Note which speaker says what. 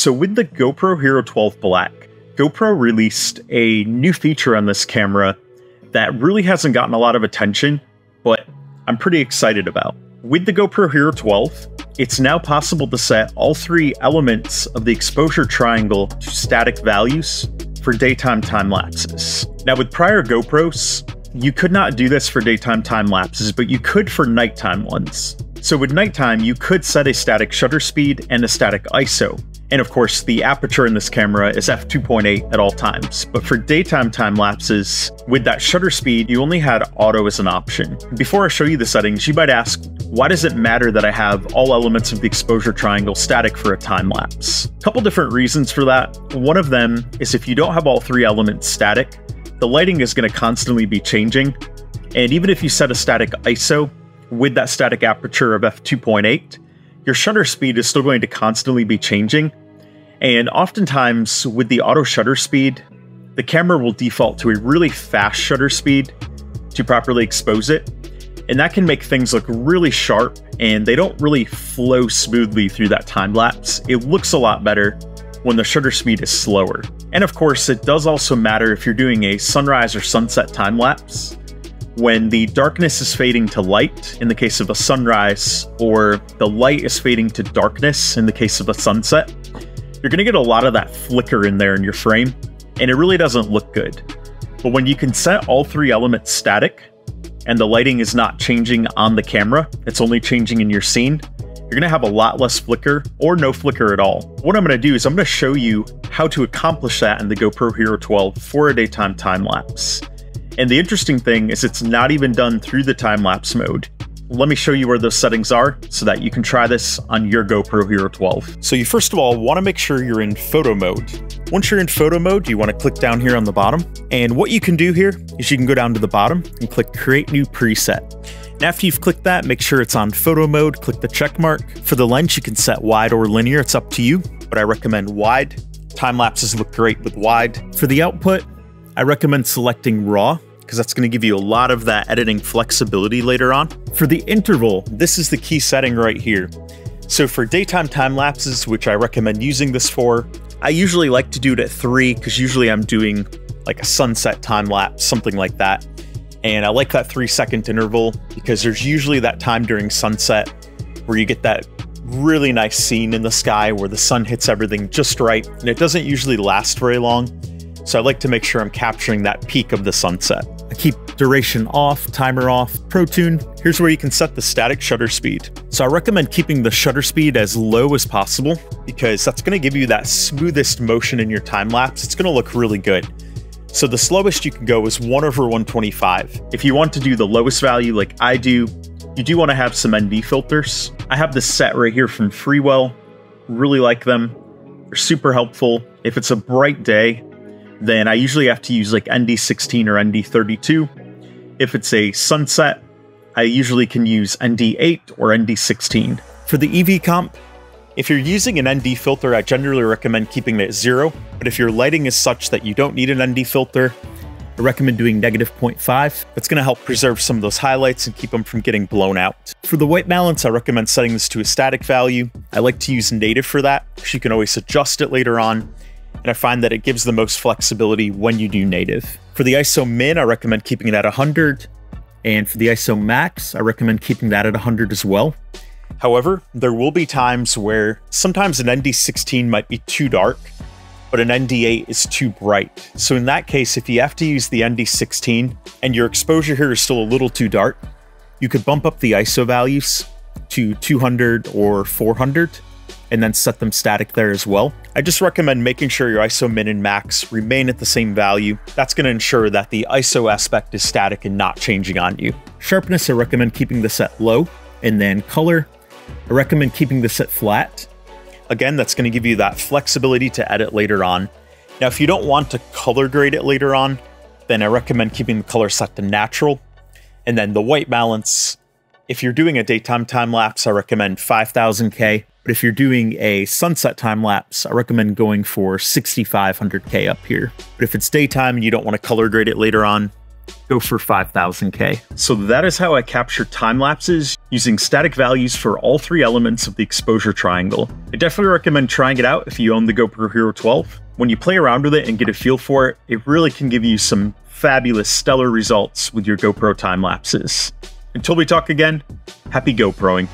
Speaker 1: So with the GoPro Hero 12 Black, GoPro released a new feature on this camera that really hasn't gotten a lot of attention, but I'm pretty excited about. With the GoPro Hero 12, it's now possible to set all three elements of the exposure triangle to static values for daytime time lapses. Now with prior GoPros, you could not do this for daytime time lapses, but you could for nighttime ones. So with nighttime, you could set a static shutter speed and a static ISO. And of course, the aperture in this camera is f2.8 at all times. But for daytime time lapses, with that shutter speed, you only had auto as an option. Before I show you the settings, you might ask, why does it matter that I have all elements of the exposure triangle static for a time lapse? A couple different reasons for that. One of them is if you don't have all three elements static, the lighting is going to constantly be changing. And even if you set a static ISO with that static aperture of f2.8, your shutter speed is still going to constantly be changing. And oftentimes with the auto shutter speed, the camera will default to a really fast shutter speed to properly expose it. And that can make things look really sharp, and they don't really flow smoothly through that time lapse. It looks a lot better when the shutter speed is slower. And of course, it does also matter if you're doing a sunrise or sunset time lapse. When the darkness is fading to light in the case of a sunrise, or the light is fading to darkness in the case of a sunset, you're going to get a lot of that flicker in there in your frame, and it really doesn't look good. But when you can set all three elements static, and the lighting is not changing on the camera, it's only changing in your scene, you're going to have a lot less flicker, or no flicker at all. What I'm going to do is I'm going to show you how to accomplish that in the GoPro Hero 12 for a daytime time lapse. And the interesting thing is it's not even done through the time-lapse mode. Let me show you where those settings are so that you can try this on your GoPro Hero 12. So you first of all want to make sure you're in photo mode. Once you're in photo mode, you want to click down here on the bottom. And what you can do here is you can go down to the bottom and click Create New Preset. And after you've clicked that, make sure it's on photo mode, click the check mark. For the lens, you can set wide or linear, it's up to you, but I recommend wide. Time lapses look great with wide. For the output, I recommend selecting RAW, because that's going to give you a lot of that editing flexibility later on. For the interval, this is the key setting right here. So for daytime time lapses, which I recommend using this for, I usually like to do it at 3, because usually I'm doing like a sunset time lapse, something like that. And I like that 3-second interval because there's usually that time during sunset where you get that really nice scene in the sky where the sun hits everything just right, and it doesn't usually last very long. So I like to make sure I'm capturing that peak of the sunset. I keep duration off, timer off, Pro Tune. Here's where you can set the static shutter speed. So I recommend keeping the shutter speed as low as possible because that's going to give you that smoothest motion in your time lapse. It's going to look really good. So the slowest you can go is 1/125. If you want to do the lowest value like I do, you do want to have some ND filters. I have this set right here from Freewell. Really like them. They're super helpful. If it's a bright day, then I usually have to use like ND16 or ND32. If it's a sunset, I usually can use ND8 or ND16. For the EV comp, if you're using an ND filter, I generally recommend keeping it at 0, but if your lighting is such that you don't need an ND filter, I recommend doing -0.5. That's going to help preserve some of those highlights and keep them from getting blown out. For the white balance, I recommend setting this to a static value. I like to use native for that, because you can always adjust it later on. And I find that it gives the most flexibility when you do native. For the ISO min, I recommend keeping it at 100. And for the ISO max, I recommend keeping that at 100 as well. However, there will be times where sometimes an ND16 might be too dark, but an ND8 is too bright. So in that case, if you have to use the ND16 and your exposure here is still a little too dark, you could bump up the ISO values to 200 or 400. And then set them static there as well. I just recommend making sure your ISO min and max remain at the same value. That's going to ensure that the ISO aspect is static and not changing on you. Sharpness, I recommend keeping this at low. And then color, I recommend keeping this at flat. Again, that's going to give you that flexibility to edit later on. Now, if you don't want to color grade it later on, then I recommend keeping the color set to natural. And then the white balance, if you're doing a daytime time lapse, I recommend 5000K. But if you're doing a sunset time lapse, I recommend going for 6500K up here. But if it's daytime and you don't want to color grade it later on,
Speaker 2: go for 5000K.
Speaker 1: So that is how I capture time lapses using static values for all three elements of the exposure triangle. I definitely recommend trying it out if you own the GoPro Hero 12. When you play around with it and get a feel for it, it really can give you some fabulous, stellar results with your GoPro time lapses. Until we talk again, happy GoProing.